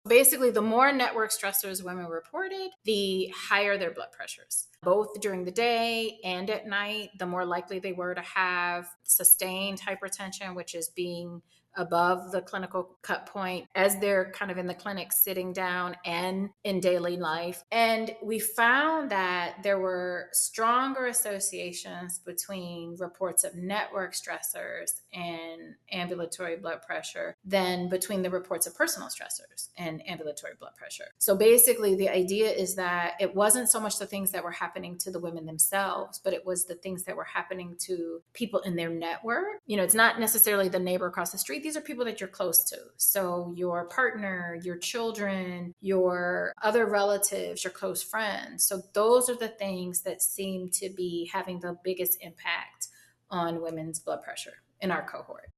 Basically, the more network stressors women reported, the higher their blood pressures. Both during the day and at night, the more likely they were to have sustained hypertension, which is being above the clinical cut point as they're kind of in the clinic sitting down and in daily life. And we found that there were stronger associations between reports of network stressors and ambulatory blood pressure than between the reports of personal stressors and ambulatory blood pressure. So basically, the idea is that it wasn't so much the things that were happening to the women themselves, but it was the things that were happening to people in their network. It's not necessarily the neighbor across the street. These are people that you're close to. So your partner, your children, your other relatives, your close friends. So those are the things that seem to be having the biggest impact on women's blood pressure in our cohort.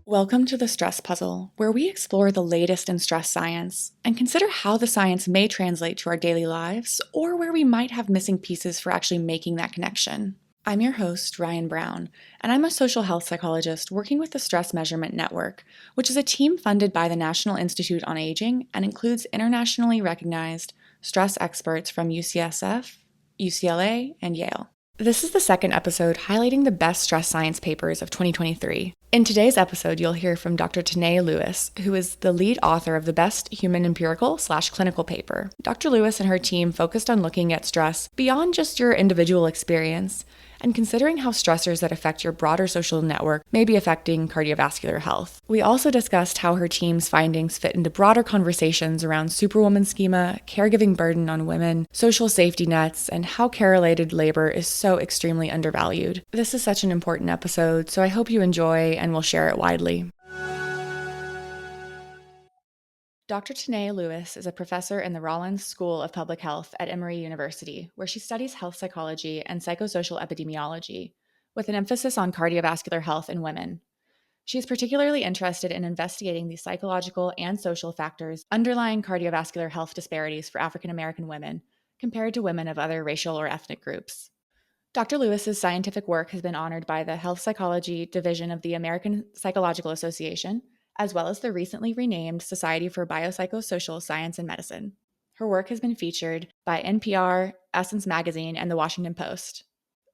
Welcome to the Stress Puzzle, where we explore the latest in stress science and consider how the science may translate to our daily lives or where we might have missing pieces for actually making that connection. I'm your host, Ryan Brown, and I'm a social health psychologist working with the Stress Measurement Network, which is a team funded by the National Institute on Aging and includes internationally recognized stress experts from UCSF, UCLA, and Yale. This is the second episode highlighting the best stress science papers of 2023. In today's episode, you'll hear from Dr. Tené Lewis, who is the lead author of the best Human Empirical / clinical paper. Dr. Lewis and her team focused on looking at stress beyond just your individual experience and considering how stressors that affect your broader social network may be affecting cardiovascular health. We also discussed how her team's findings fit into broader conversations around superwoman schema, caregiving burden on women, social safety nets, and how care-related labor is so extremely undervalued. This is such an important episode, so I hope you enjoy and will share it widely. Dr. Tené Lewis is a professor in the Rollins School of Public Health at Emory University, where she studies health psychology and psychosocial epidemiology, with an emphasis on cardiovascular health in women. She is particularly interested in investigating the psychological and social factors underlying cardiovascular health disparities for African American women compared to women of other racial or ethnic groups. Dr. Lewis's scientific work has been honored by the Health Psychology Division of the American Psychological Association, as well as the recently renamed Society for Biopsychosocial Science and Medicine. Her work has been featured by NPR, Essence Magazine, and The Washington Post.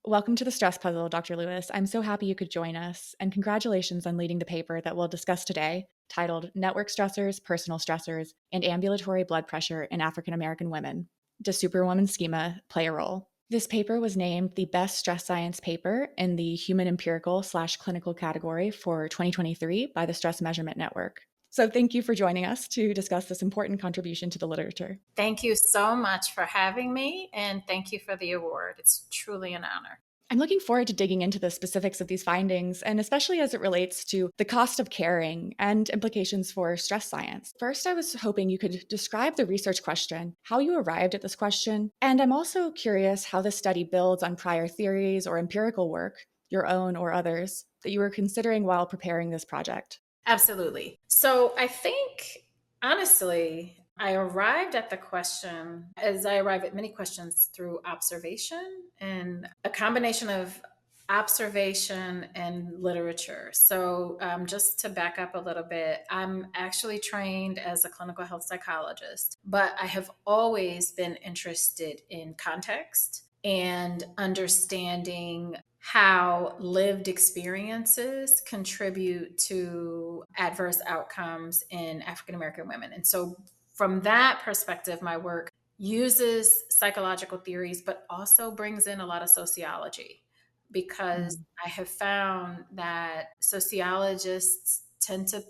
Welcome to the Stress Puzzle, Dr. Lewis. I'm so happy you could join us, and congratulations on leading the paper that we'll discuss today, titled Network Stressors, Personal Stressors, and Ambulatory Blood Pressure in African American Women. Does Superwoman Schema play a role? This paper was named the best stress science paper in the Human Empirical / clinical category for 2023 by the Stress Measurement Network. So thank you for joining us to discuss this important contribution to the literature. Thank you so much for having me, and thank you for the award. It's truly an honor. I'm looking forward to digging into the specifics of these findings, and especially as it relates to the cost of caring and implications for stress science. First, I was hoping you could describe the research question, how you arrived at this question, and I'm also curious how this study builds on prior theories or empirical work, your own or others, that you were considering while preparing this project. Absolutely. So I think, honestly, I arrived at the question, as I arrive at many questions, through observation and a combination of observation and literature. So just to back up a little bit, I'm actually trained as a clinical health psychologist, but I have always been interested in context and understanding how lived experiences contribute to adverse outcomes in African American women. And so from that perspective, my work uses psychological theories, but also brings in a lot of sociology, because I have found that sociologists tend to,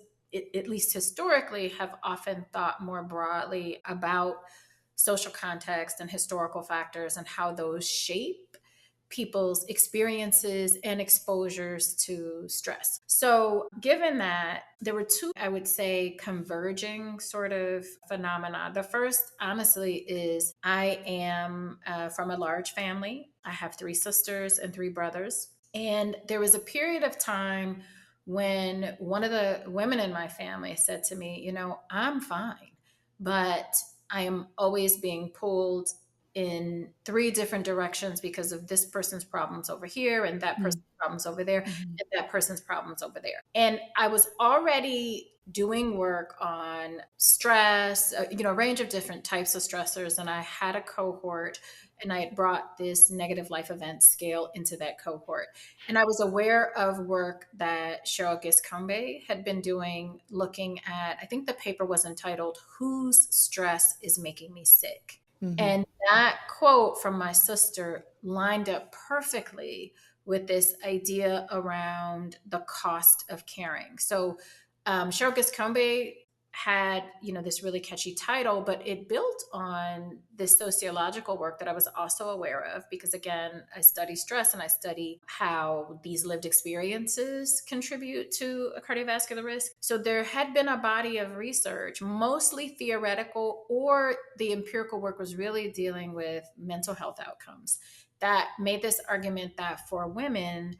at least historically, have often thought more broadly about social context and historical factors and how those shape people's experiences and exposures to stress. So, given that, there were two, I would say, converging sort of phenomena. The first, honestly, is I am from a large family. I have 3 sisters and 3 brothers. And there was a period of time when one of the women in my family said to me, I'm fine, but I am always being pulled in 3 different directions because of this person's problems over here and that person's problems over there, Mhm. and that person's problems over there. And I was already doing work on stress, a range of different types of stressors. And I had a cohort, and I had brought this negative life event scale into that cohort. And I was aware of work that Cheryl Giscombe had been doing, looking at, I think the paper was entitled, "Whose Stress is Making Me Sick?" Mhm. And that quote from my sister lined up perfectly with this idea around the cost of caring. So Cheryl Giscombe had, this really catchy title, but it built on this sociological work that I was also aware of because, again, I study stress and I study how these lived experiences contribute to a cardiovascular risk. So there had been a body of research, mostly theoretical, or the empirical work was really dealing with mental health outcomes, that made this argument that for women,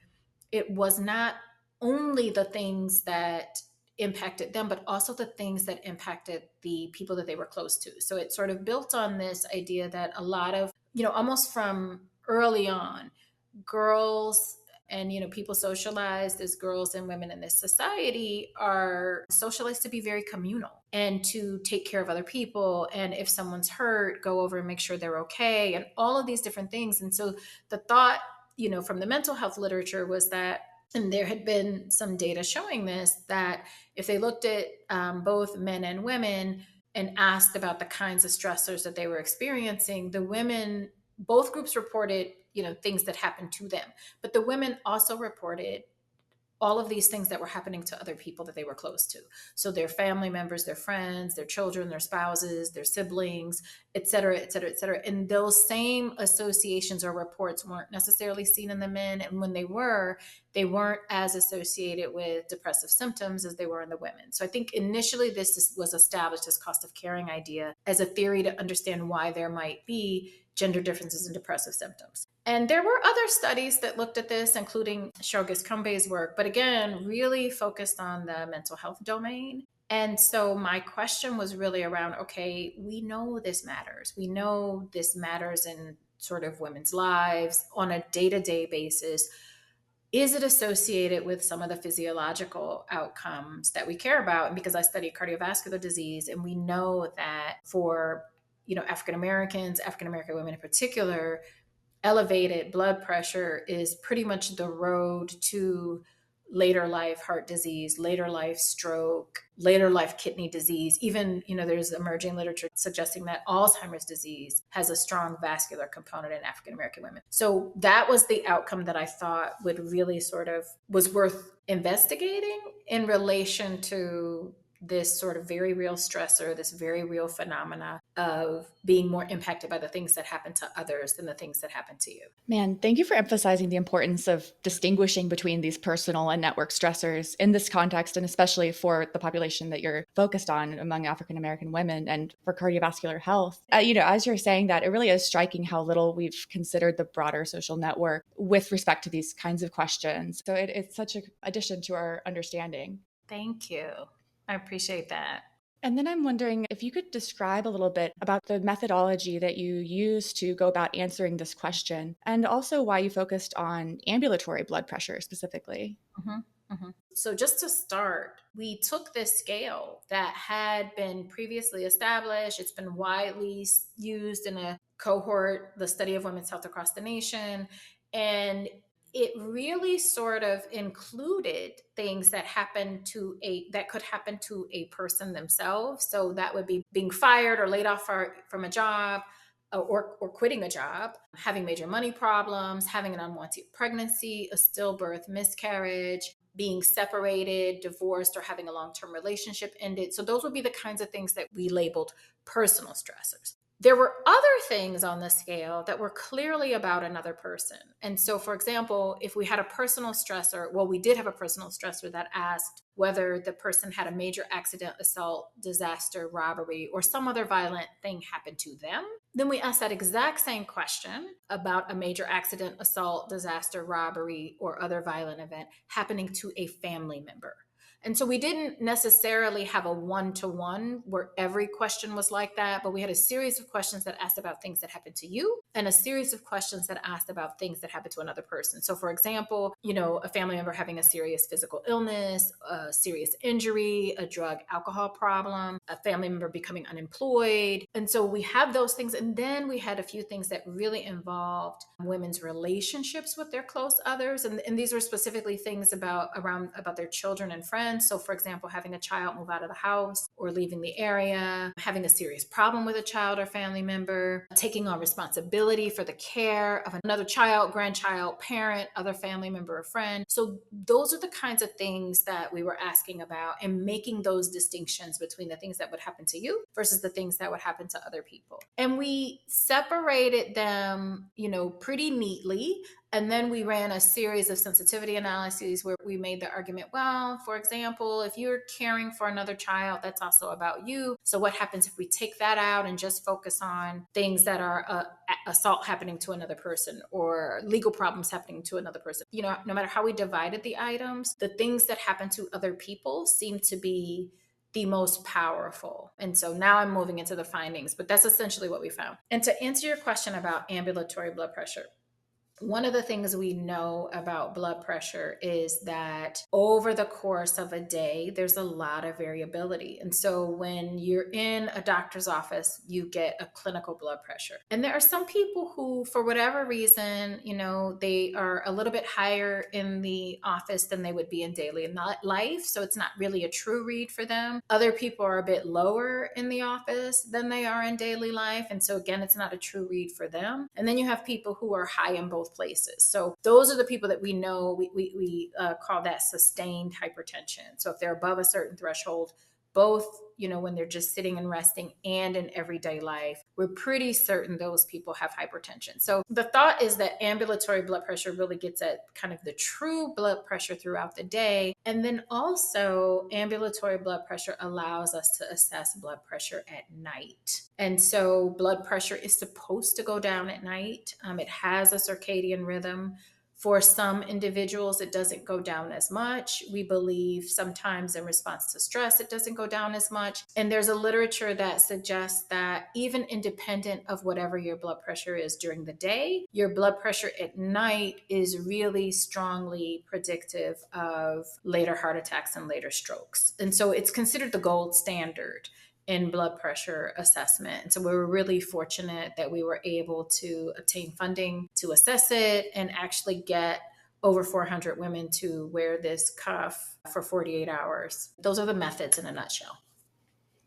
it was not only the things that impacted them, but also the things that impacted the people that they were close to. So it sort of built on this idea that a lot of, almost from early on, girls and people socialized as girls and women in this society are socialized to be very communal and to take care of other people, and if someone's hurt, go over and make sure they're okay, and all of these different things. And so the thought, from the mental health literature was that, and there had been some data showing this, that if they looked at both men and women and asked about the kinds of stressors that they were experiencing, the women, both groups reported, things that happened to them, but the women also reported all of these things that were happening to other people that they were close to. So their family members, their friends, their children, their spouses, their siblings, et cetera, et cetera, et cetera. And those same associations or reports weren't necessarily seen in the men. And when they weren't as associated with depressive symptoms as they were in the women. So I think initially was established, this cost of caring idea, as a theory to understand why there might be gender differences in depressive symptoms. And there were other studies that looked at this, including Cheryl Giscombe's work, but again, really focused on the mental health domain. And so my question was really around, okay, we know this matters. We know this matters in sort of women's lives on a day-to-day basis. Is it associated with some of the physiological outcomes that we care about? And because I study cardiovascular disease, and we know that for African Americans, African American women in particular, elevated blood pressure is pretty much the road to later life heart disease, later life stroke, later life kidney disease. Even, there's emerging literature suggesting that Alzheimer's disease has a strong vascular component in African American women. So that was the outcome that I thought would really sort of was worth investigating in relation to this sort of very real stressor, this very real phenomena of being more impacted by the things that happen to others than the things that happen to you. Man, thank you for emphasizing the importance of distinguishing between these personal and network stressors in this context, and especially for the population that you're focused on among African American women and for cardiovascular health. As you're saying that, it really is striking how little we've considered the broader social network with respect to these kinds of questions. So it's such an addition to our understanding. Thank you. I appreciate that. And then I'm wondering if you could describe a little bit about the methodology that you use to go about answering this question, and also why you focused on ambulatory blood pressure specifically. Mhm, mhm. So, just to start, we took this scale that had been previously established. It's been widely used in a cohort, the study of women's health across the nation. And it really sort of included things that that could happen to a person themselves. So that would be being fired or laid off from a job, or quitting a job, having major money problems, having an unwanted pregnancy, a stillbirth, miscarriage, being separated, divorced, or having a long-term relationship ended. So those would be the kinds of things that we labeled personal stressors. There were other things on the scale that were clearly about another person. And so, for example, if we had a personal stressor, well, we did have a personal stressor that asked whether the person had a major accident, assault, disaster, robbery, or some other violent thing happen to them. Then we asked that exact same question about a major accident, assault, disaster, robbery, or other violent event happening to a family member. And so we didn't necessarily have a one-to-one where every question was like that, but we had a series of questions that asked about things that happened to you and a series of questions that asked about things that happened to another person. So for example, a family member having a serious physical illness, a serious injury, a drug alcohol problem, a family member becoming unemployed. And so we have those things. And then we had a few things that really involved women's relationships with their close others. And these were specifically things about their children and friends. So for example, having a child move out of the house or leaving the area, having a serious problem with a child or family member, taking on responsibility for the care of another child, grandchild, parent, other family member or friend. So those are the kinds of things that we were asking about and making those distinctions between the things that would happen to you versus the things that would happen to other people. And we separated them, pretty neatly. And then we ran a series of sensitivity analyses where we made the argument, well, for example, if you're caring for another child, that's also about you. So what happens if we take that out and just focus on things that are assault happening to another person or legal problems happening to another person? No matter how we divided the items, the things that happen to other people seem to be the most powerful. And so now I'm moving into the findings, but that's essentially what we found. And to answer your question about ambulatory blood pressure, one of the things we know about blood pressure is that over the course of a day, there's a lot of variability. And so when you're in a doctor's office, you get a clinical blood pressure. And there are some people who, for whatever reason, they are a little bit higher in the office than they would be in daily life. So it's not really a true read for them. Other people are a bit lower in the office than they are in daily life. And so again, it's not a true read for them. And then you have people who are high in both places. So those are the people that we know we call that sustained hypertension. So if they're above a certain threshold, both, when they're just sitting and resting and in everyday life, we're pretty certain those people have hypertension. So the thought is that ambulatory blood pressure really gets at kind of the true blood pressure throughout the day. And then also ambulatory blood pressure allows us to assess blood pressure at night. And so blood pressure is supposed to go down at night. It has a circadian rhythm. For some individuals, it doesn't go down as much. We believe sometimes in response to stress, it doesn't go down as much. And there's a literature that suggests that even independent of whatever your blood pressure is during the day, your blood pressure at night is really strongly predictive of later heart attacks and later strokes. And so it's considered the gold standard in blood pressure assessment. And so we were really fortunate that we were able to obtain funding to assess it and actually get over 400 women to wear this cuff for 48 hours. Those are the methods in a nutshell.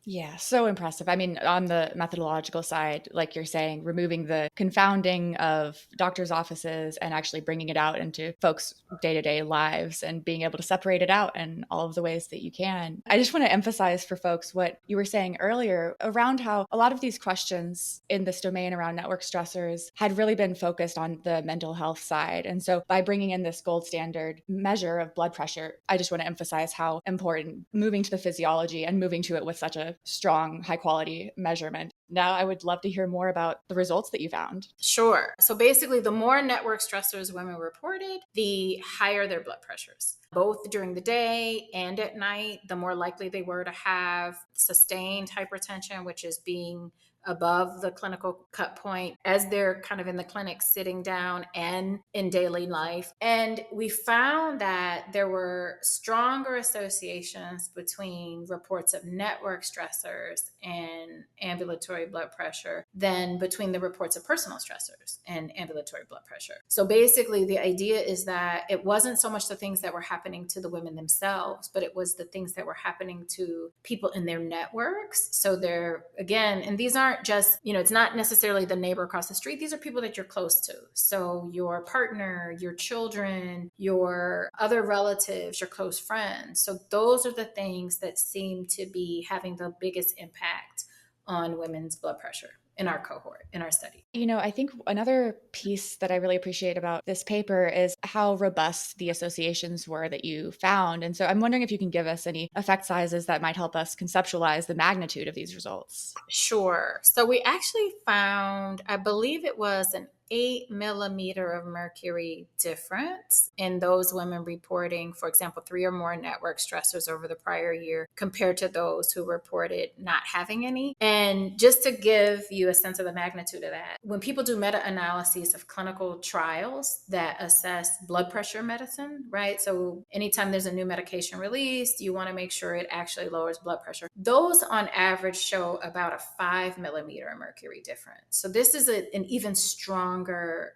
Yeah, so impressive. I mean, on the methodological side, like you're saying, removing the confounding of doctors' offices and actually bringing it out into folks' day-to-day lives and being able to separate it out in all of the ways that you can. I just want to emphasize for folks what you were saying earlier around how a lot of these questions in this domain around network stressors had really been focused on the mental health side. And so by bringing in this gold standard measure of blood pressure, I just want to emphasize how important moving to the physiology and moving to it with such a strong, high quality measurement. Now, I would love to hear more about the results that you found. Sure. So basically, the more network stressors women reported, the higher their blood pressures. Both during the day and at night, the more likely they were to have sustained hypertension, which is being above the clinical cut point as they're kind of in the clinic sitting down and in daily life. And we found that there were stronger associations between reports of network stressors and ambulatory blood pressure than between the reports of personal stressors and ambulatory blood pressure. So basically, the idea is that it wasn't so much the things that were happening to the women themselves, but it was the things that were happening to people in their networks. So they're, again, and these aren't just, it's not necessarily the neighbor across the street. These are people that you're close to. So your partner, your children, your other relatives, your close friends. So those are the things that seem to be having the biggest impact on women's blood pressure in our cohort, in our study. I think another piece that I really appreciate about this paper is how robust the associations were that you found. And so I'm wondering if you can give us any effect sizes that might help us conceptualize the magnitude of these results. Sure. So we actually found, I believe it was an 8 millimeter of mercury difference in those women reporting, for example, 3 or more network stressors over the prior year compared to those who reported not having any. And just to give you a sense of the magnitude of that, when people do meta-analyses of clinical trials that assess blood pressure medicine, right? So anytime there's a new medication released, you want to make sure it actually lowers blood pressure. Those on average show about a 5 millimeter mercury difference. So this is an even stronger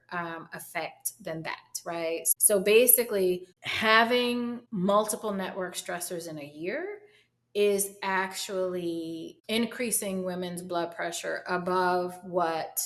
effect than that, right? So basically, having multiple network stressors in a year is actually increasing women's blood pressure above what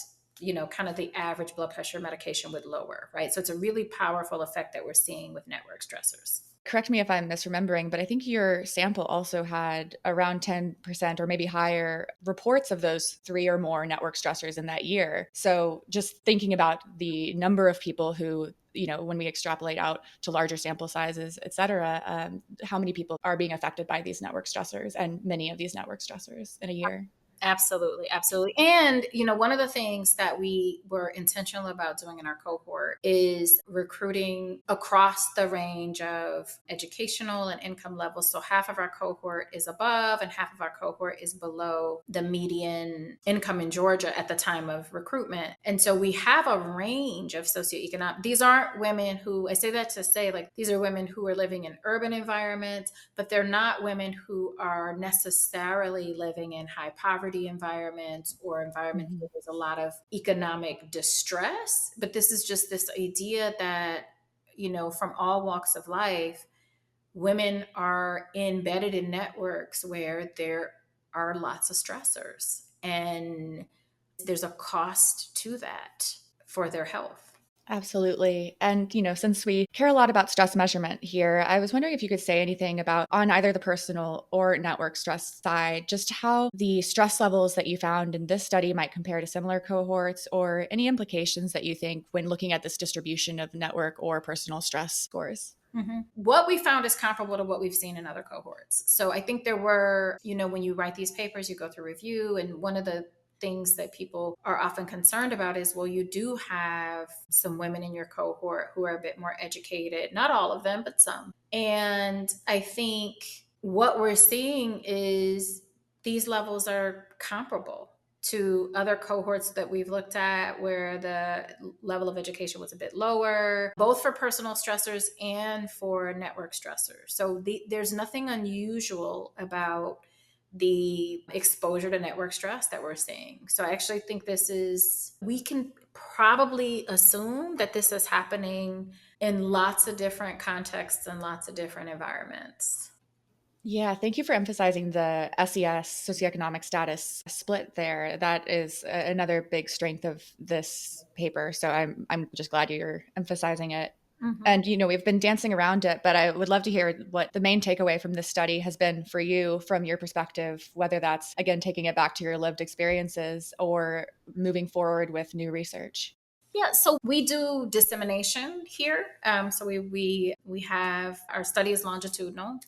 kind of the average blood pressure medication would lower, right? So it's a really powerful effect that we're seeing with network stressors. Correct me if I'm misremembering, but I think your sample also had around 10% or maybe higher reports of those 3 or more network stressors in that year. So just thinking about the number of people who, when we extrapolate out to larger sample sizes, et cetera, how many people are being affected by these network stressors and many of these network stressors in a year? Absolutely, absolutely. And, one of the things that we were intentional about doing in our cohort is recruiting across the range of educational and income levels. So half of our cohort is above and half of our cohort is below the median income in Georgia at the time of recruitment. And so we have a range of socioeconomic, these aren't women who, I say that to say, like, these are women who are living in urban environments, but they're not women who are necessarily living in high poverty environments or environments Mm-hmm. where there's a lot of economic distress. But this is just this idea that, from all walks of life, women are embedded in networks where there are lots of stressors and there's a cost to that for their health. Absolutely. And, since we care a lot about stress measurement here, I was wondering if you could say anything about, on either the personal or network stress side, just how the stress levels that you found in this study might compare to similar cohorts, or any implications that you think when looking at this distribution of network or personal stress scores. Mm-hmm. What we found is comparable to what we've seen in other cohorts. So I think there were, when you write these papers, you go through review, and one of the things that people are often concerned about is, well, you do have some women in your cohort who are a bit more educated, not all of them, but some. And I think what we're seeing is these levels are comparable to other cohorts that we've looked at where the level of education was a bit lower, both for personal stressors and for network stressors. So there's nothing unusual about the exposure to network stress that we're seeing. So I actually think we can probably assume that this is happening in lots of different contexts and lots of different environments. Yeah, thank you for emphasizing the SES, socioeconomic status split there. That is another big strength of this paper. So I'm just glad you're emphasizing it. Mhm. And we've been dancing around it, but I would love to hear what the main takeaway from this study has been for you from your perspective, whether that's again taking it back to your lived experiences or moving forward with new research. Yeah, so we do dissemination here. So we have our study is longitudinal,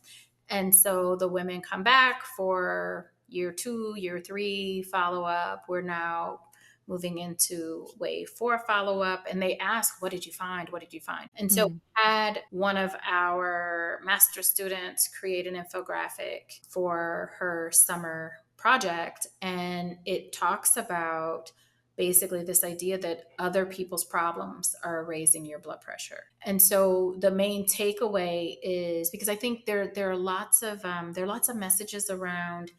and so the women come back for year 2, year 3 follow up. We're now moving into wave 4 follow up, and they ask, "What did you find? What did you find?" And so Mm-hmm. we had one of our master students create an infographic for her summer project, and it talks about basically this idea that other people's problems are raising your blood pressure. And so the main takeaway is, because I think there are lots of messages around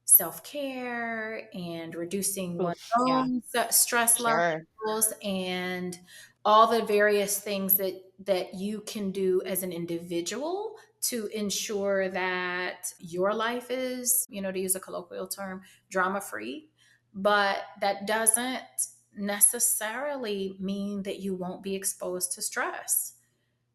self-care and reducing one's Oof, yeah, own stress sure. levels and all the various things that you can do as an individual to ensure that your life is, to use a colloquial term, drama free. But that doesn't necessarily mean that you won't be exposed to stress,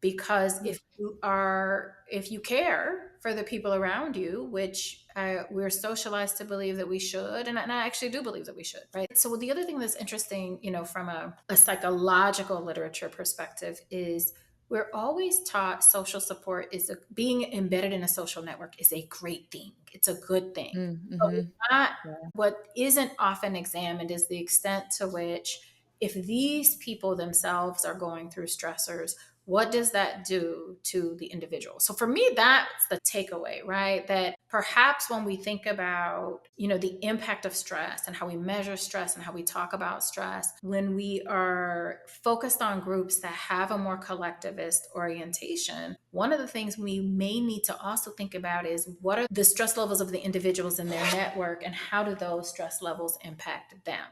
because if you care for the people around you, which we're socialized to believe that we should, and I actually do believe that we should, right? So the other thing that's interesting, from a psychological literature perspective, is we're always taught social support being embedded in a social network is a great thing, it's a good thing. But Mm-hmm. not Yeah. what isn't often examined is the extent to which if these people themselves are going through stressors, what does that do to the individual? So for me, that's the takeaway, right? That perhaps when we think about, the impact of stress and how we measure stress and how we talk about stress, when we are focused on groups that have a more collectivist orientation, one of the things we may need to also think about is what are the stress levels of the individuals in their network and how do those stress levels impact them?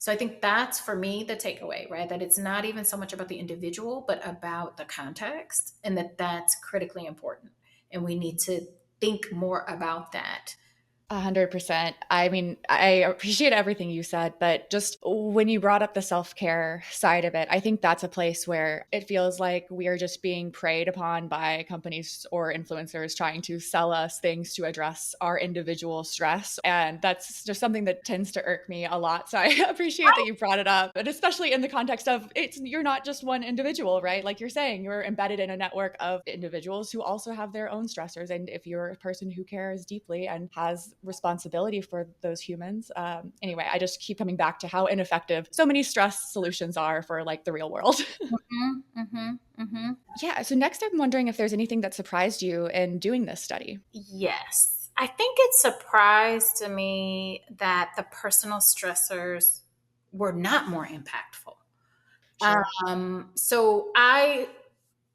So I think that's for me the takeaway, right? That it's not even so much about the individual, but about the context, and that's critically important. And we need to think more about that. 100%. I mean, I appreciate everything you said, but just when you brought up the self care side of it, I think that's a place where it feels like we are just being preyed upon by companies or influencers trying to sell us things to address our individual stress. And that's just something that tends to irk me a lot. So I appreciate that you brought it up, and especially in the context of you're not just one individual, right? Like you're saying, you're embedded in a network of individuals who also have their own stressors. And if you're a person who cares deeply and has responsibility for those humans. Anyway, I just keep coming back to how ineffective so many stress solutions are for like the real world. Mm-hmm, mm-hmm, mm-hmm. Yeah. So next, I'm wondering if there's anything that surprised you in doing this study. Yes. I think it surprised to me that the personal stressors were not more impactful. Sure. So I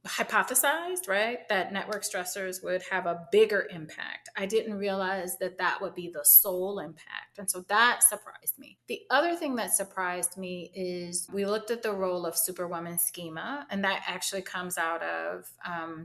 hypothesized, right, that network stressors would have a bigger impact. I didn't realize that that would be the sole impact. And so that surprised me. The other thing that surprised me is we looked at the role of superwoman schema, and that actually comes out of,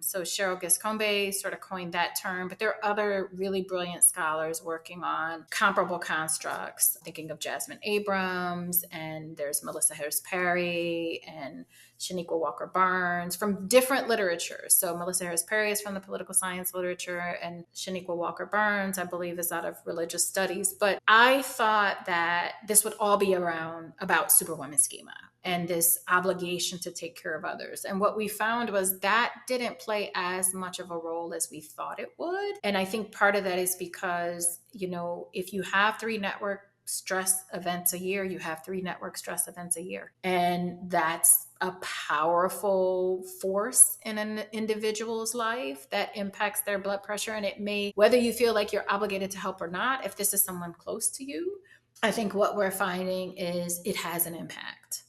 so Cheryl Giscombe sort of coined that term, but there are other really brilliant scholars working on comparable constructs, thinking of Jasmine Abrams, and there's Melissa Harris Perry, and Shaniqua Walker Barnes from different literatures. So Melissa Harris Perry is from the political science literature, and Shaniqua Walker Barnes, I believe, is out of religious studies. But I thought that this would all be around about superwoman schema and this obligation to take care of others. And what we found was that didn't play as much of a role as we thought it would. And I think part of that is because, if you have three network stress events a year, you have three network stress events a year. And that's a powerful force in an individual's life that impacts their blood pressure. And it may, whether you feel like you're obligated to help or not, if this is someone close to you, I think what we're finding is it has an impact.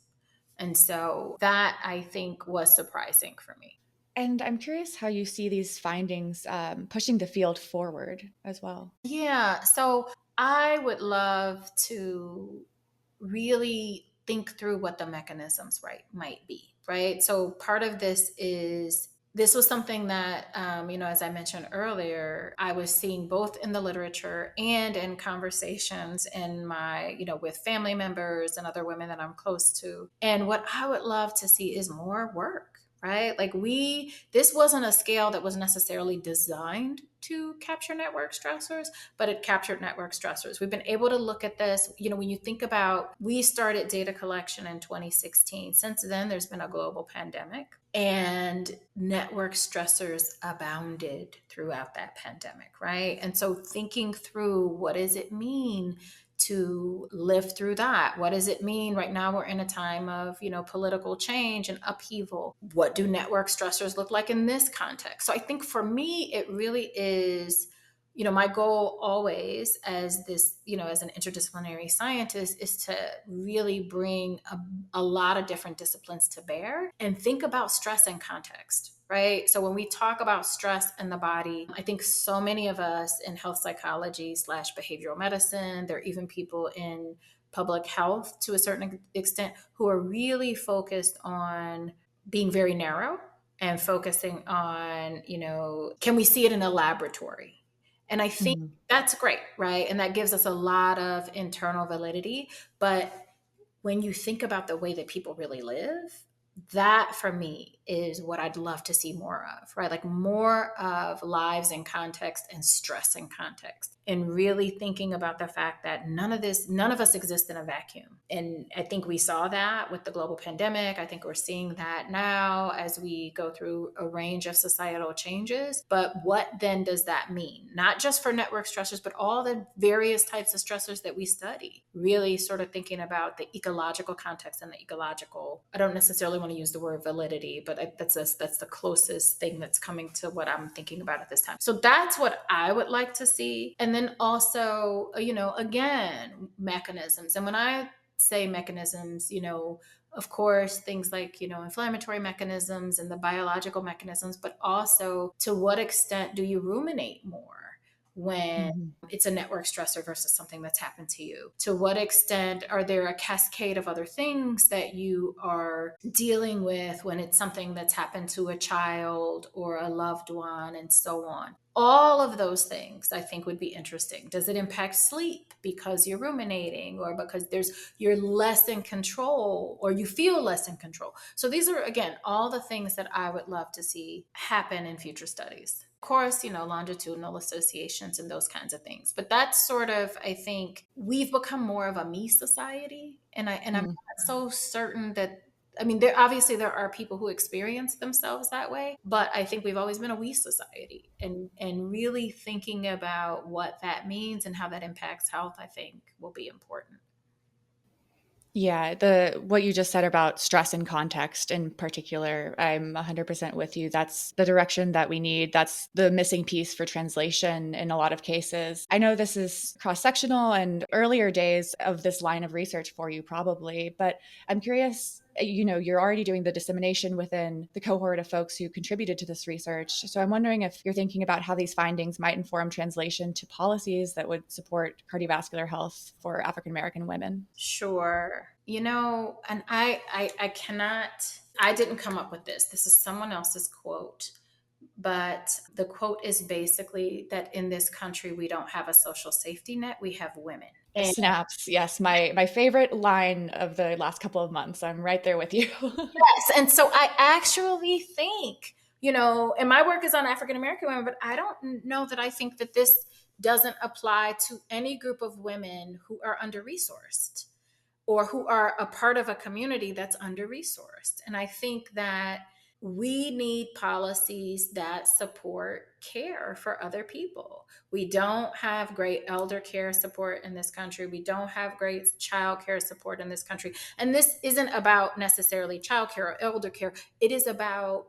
And so that I think was surprising for me. And I'm curious how you see these findings pushing the field forward as well. Yeah. So I would love to really think through what the mechanisms might be, right? So part of this was something that, as I mentioned earlier, I was seeing both in the literature and in conversations in my, with family members and other women that I'm close to. And what I would love to see is more work, right? Like this wasn't a scale that was necessarily designed to capture network stressors, but it captured network stressors. We've been able to look at this. When you think about, we started data collection in 2016. Since then, there's been a global pandemic, and network stressors abounded throughout that pandemic, right? And so thinking through, what does it mean to live through that? What does it mean? Right now, we're in a time of, political change and upheaval. What do network stressors look like in this context? So I think for me, it really is, my goal always as this, as an interdisciplinary scientist is to really bring a lot of different disciplines to bear and think about stress in context. Right. So when we talk about stress in the body, I think so many of us in health psychology / behavioral medicine, there are even people in public health to a certain extent who are really focused on being very narrow and focusing on, can we see it in a laboratory? And I think Mhm. that's great, right? And that gives us a lot of internal validity. But when you think about the way that people really live, That for me is what I'd love to see more of, right? Like more of lives in context and stress in context, and really thinking about the fact that none of us exist in a vacuum. And I think we saw that with the global pandemic. I think we're seeing that now as we go through a range of societal changes. But what then does that mean? Not just for network stressors, but all the various types of stressors that we study. Really sort of thinking about the ecological context and the ecological, I don't necessarily want to use the word validity, but that's the closest thing that's coming to what I'm thinking about at this time. So that's what I would like to see. And then also, again, mechanisms. And when I say mechanisms, of course, things like, inflammatory mechanisms and the biological mechanisms, but also to what extent do you ruminate more when Mhm. it's a network stressor versus something that's happened to you? To what extent are there a cascade of other things that you are dealing with when it's something that's happened to a child or a loved one, and so on? All of those things I think would be interesting. Does it impact sleep because you're ruminating, or because you're less in control, or you feel less in control? So these are, again, all the things that I would love to see happen in future studies. Of course, longitudinal associations and those kinds of things. But that's sort of, I think, we've become more of a me society. And I'm Mm. not so certain that, I mean, there are people who experience themselves that way, but I think we've always been a we society, and really thinking about what that means and how that impacts health, I think, will be important. Yeah, the what you just said about stress and context in particular, I'm 100% with you. That's the direction that we need. That's the missing piece for translation in a lot of cases. I know this is cross-sectional and earlier days of this line of research for you probably, but I'm curious, you're already doing the dissemination within the cohort of folks who contributed to this research. So I'm wondering if you're thinking about how these findings might inform translation to policies that would support cardiovascular health for African American women. Sure. And I cannot, I didn't come up with this. This is someone else's quote. But the quote is basically that in this country, we don't have a social safety net, we have women. And Snaps. Yes, my favorite line of the last couple of months. I'm right there with you. yes, and so I actually think, and my work is on African American women, but I don't know that I think that this doesn't apply to any group of women who are under resourced, or who are a part of a community that's under resourced. And I think that we need policies that support care for other people. We don't have great elder care support in this country. We don't have great child care support in this country. And this isn't about necessarily child care or elder care. It is about,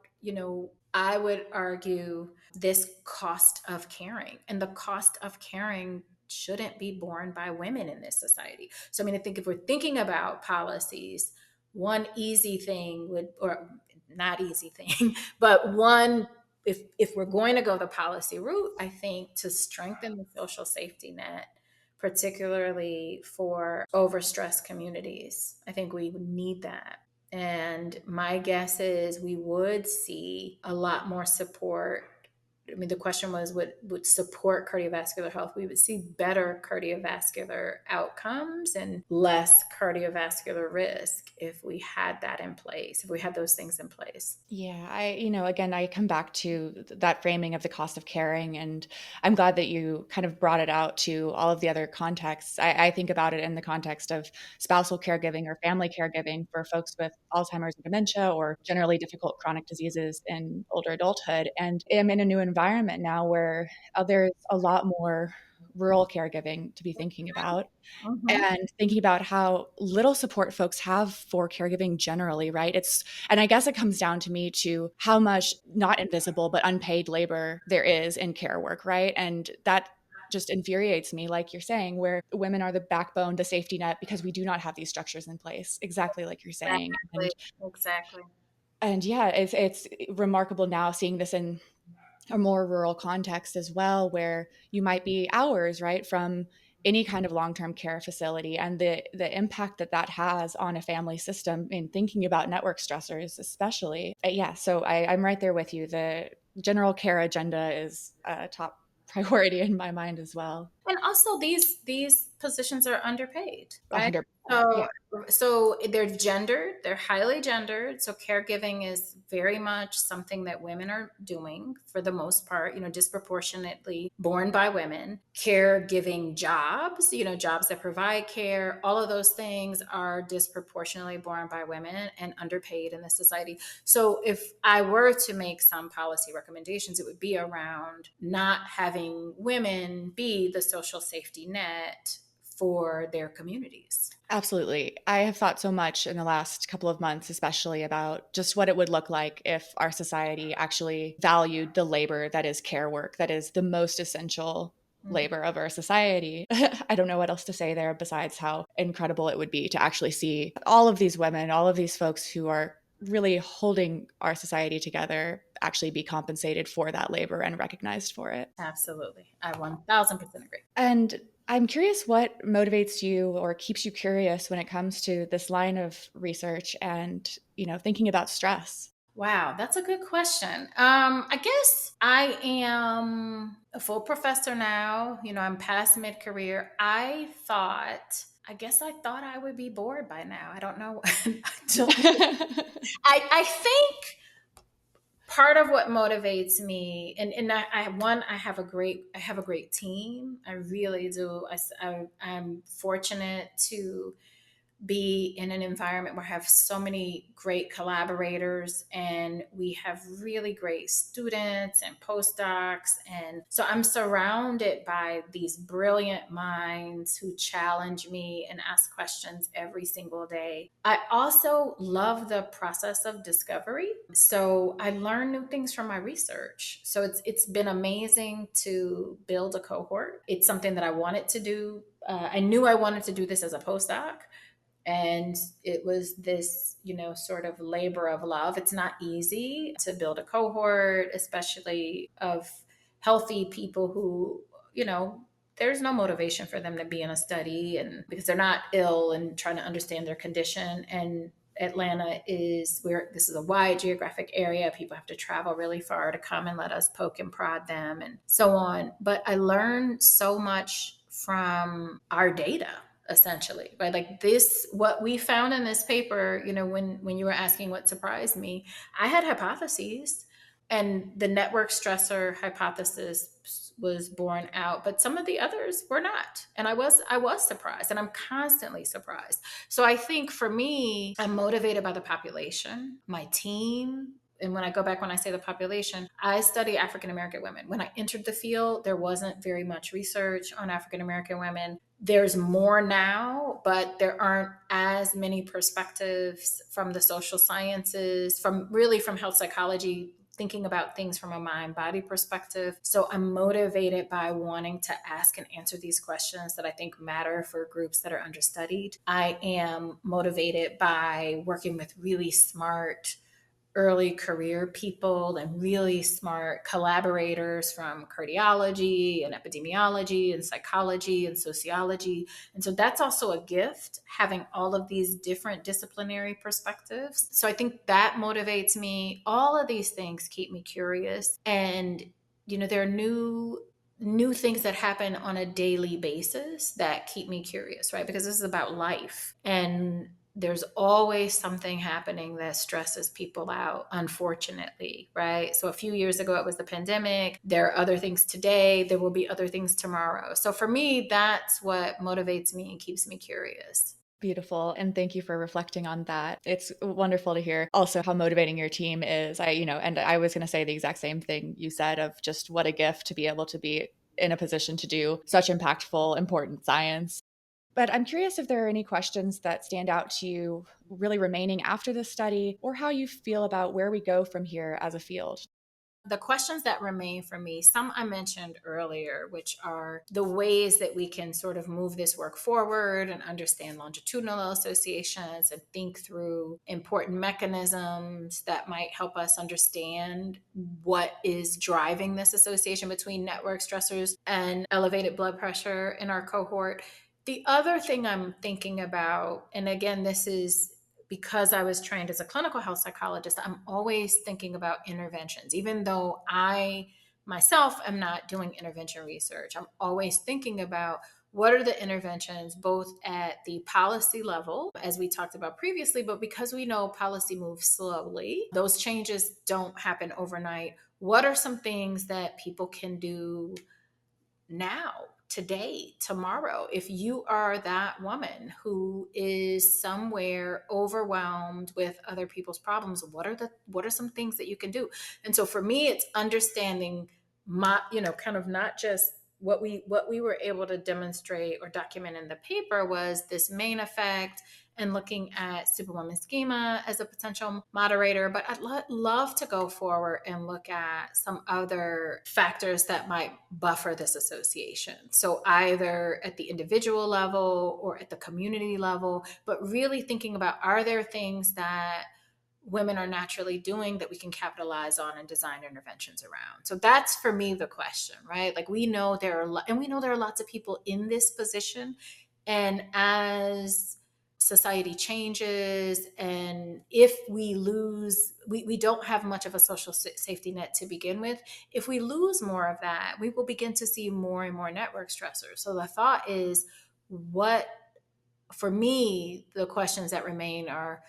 I would argue, this cost of caring. And the cost of caring shouldn't be borne by women in this society. So, I mean, I think if we're thinking about policies, one easy thing would, or not easy thing, but one, if we're going to go the policy route, I think to strengthen the social safety net, particularly for overstressed communities, I think we would need that. And my guess is we would see a lot more support. I mean, the question was, would support cardiovascular health? We would see better cardiovascular outcomes and less cardiovascular risk if we had that in place, if we had those things in place. Yeah, again, I come back to that framing of the cost of caring, and I'm glad that you kind of brought it out to all of the other contexts. I think about it in the context of spousal caregiving or family caregiving for folks with Alzheimer's and dementia or generally difficult chronic diseases in older adulthood. And I'm in a new environment now where there's a lot more rural caregiving to be thinking about Mhm. and thinking about how little support folks have for caregiving generally, right? And I guess it comes down to me to how much not invisible, but unpaid labor there is in care work, right? And that just infuriates me, like you're saying, where women are the backbone, the safety net, because we do not have these structures in place, exactly like you're saying. Exactly. Exactly. And yeah, it's remarkable now seeing this in a more rural context as well, where you might be hours right from any kind of long-term care facility, and the impact that that has on a family system in thinking about network stressors especially. Yeah, so I'm right there with you. The general care agenda is a top priority in my mind as well. And also these positions are underpaid, right? 100%. So, Yeah. so they're gendered, they're highly gendered. So caregiving is very much something that women are doing for the most part, disproportionately borne by women. Caregiving jobs, jobs that provide care, all of those things are disproportionately borne by women and underpaid in the society. So if I were to make some policy recommendations, it would be around not having women be the social safety net for their communities. Absolutely. I have thought so much in the last couple of months, especially about just what it would look like if our society actually valued the labor that is care work, that is the most essential Mhm. labor of our society. I don't know what else to say there besides how incredible it would be to actually see all of these women, all of these folks who are really holding our society together actually be compensated for that labor and recognized for it. Absolutely. I 1000% agree. And I'm curious what motivates you or keeps you curious when it comes to this line of research and, thinking about stress. Wow, that's a good question. I guess I am a full professor now. I'm past mid career. I guess I thought I would be bored by now. I don't know. I think part of what motivates me, and I have a great team. I really do. I'm fortunate to be in an environment where I have so many great collaborators and we have really great students and postdocs. And so I'm surrounded by these brilliant minds who challenge me and ask questions every single day. I also love the process of discovery. So I learn new things from my research. So it's been amazing to build a cohort. It's something that I wanted to do. I knew I wanted to do this as a postdoc, and it was this sort of labor of love. It's not easy to build a cohort, especially of healthy people who there's no motivation for them to be in a study, and because they're not ill and trying to understand their condition. And Atlanta is where this is a wide geographic area. People have to travel really far to come and let us poke and prod them and so on. But I learned so much from our data, essentially, right? Like this, what we found in this paper, when you were asking what surprised me, I had hypotheses, and the network stressor hypothesis was borne out, but some of the others were not. And I was surprised, and I'm constantly surprised. So I think for me, I'm motivated by the population, my team. And when I say the population, I study African American women. When I entered the field, there wasn't very much research on African American women. There's more now, but there aren't as many perspectives from the social sciences, from health psychology, thinking about things from a mind body perspective. So I'm motivated by wanting to ask and answer these questions that I think matter for groups that are understudied. I am motivated by working with really smart early career people and really smart collaborators from cardiology and epidemiology and psychology and sociology. And so that's also a gift, having all of these different disciplinary perspectives. So I think that motivates me. All of these things keep me curious. And, there are new things that happen on a daily basis that keep me curious, right? Because this is about life. And there's always something happening that stresses people out, unfortunately, right? So a few years ago, it was the pandemic. There are other things today. There will be other things tomorrow. So for me, that's what motivates me and keeps me curious. Beautiful. And thank you for reflecting on that. It's wonderful to hear also how motivating your team is. And I was going to say the exact same thing you said of just what a gift to be able to be in a position to do such impactful, important science. But I'm curious if there are any questions that stand out to you really remaining after this study, or how you feel about where we go from here as a field. The questions that remain for me, some I mentioned earlier, which are the ways that we can sort of move this work forward and understand longitudinal associations and think through important mechanisms that might help us understand what is driving this association between network stressors and elevated blood pressure in our cohort. The other thing I'm thinking about, and again, this is because I was trained as a clinical health psychologist, I'm always thinking about interventions. Even though I myself am not doing intervention research, I'm always thinking about what are the interventions, both at the policy level, as we talked about previously, but because we know policy moves slowly, those changes don't happen overnight. What are some things that people can do now, today, tomorrow? If you are that woman who is somewhere overwhelmed with other people's problems, what are some things that you can do? And so for me, it's understanding my, kind of not just what we were able to demonstrate or document in the paper was this main effect, and looking at Superwoman schema as a potential moderator. But I'd love to go forward and look at some other factors that might buffer this association. So either at the individual level or at the community level, but really thinking about, are there things that women are naturally doing that we can capitalize on and design interventions around? So that's, for me, the question, right? Like, we know there are lots of people in this position. And as society changes, and if we lose, we don't have much of a social safety net to begin with. If we lose more of that, we will begin to see more and more network stressors. So the thought is, for me, the questions that remain are,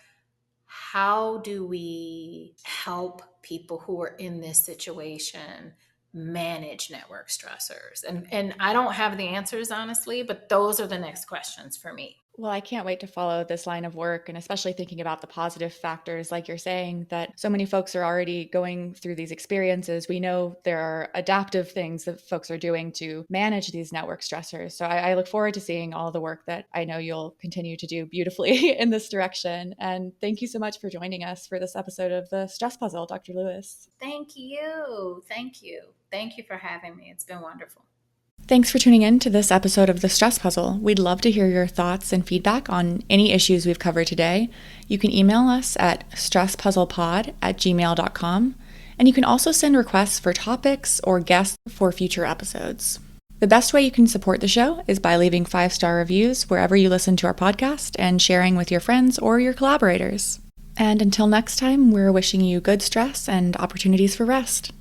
how do we help people who are in this situation manage network stressors? And I don't have the answers, honestly, but those are the next questions for me. Well, I can't wait to follow this line of work, and especially thinking about the positive factors, like you're saying, that so many folks are already going through these experiences. We know there are adaptive things that folks are doing to manage these network stressors. So I look forward to seeing all the work that I know you'll continue to do beautifully in this direction. And thank you so much for joining us for this episode of The Stress Puzzle, Dr. Lewis. Thank you. Thank you. Thank you for having me. It's been wonderful. Thanks for tuning in to this episode of The Stress Puzzle. We'd love to hear your thoughts and feedback on any issues we've covered today. You can email us at stresspuzzlepod@gmail.com, and you can also send requests for topics or guests for future episodes. The best way you can support the show is by leaving 5-star reviews wherever you listen to our podcast and sharing with your friends or your collaborators. And until next time, we're wishing you good stress and opportunities for rest.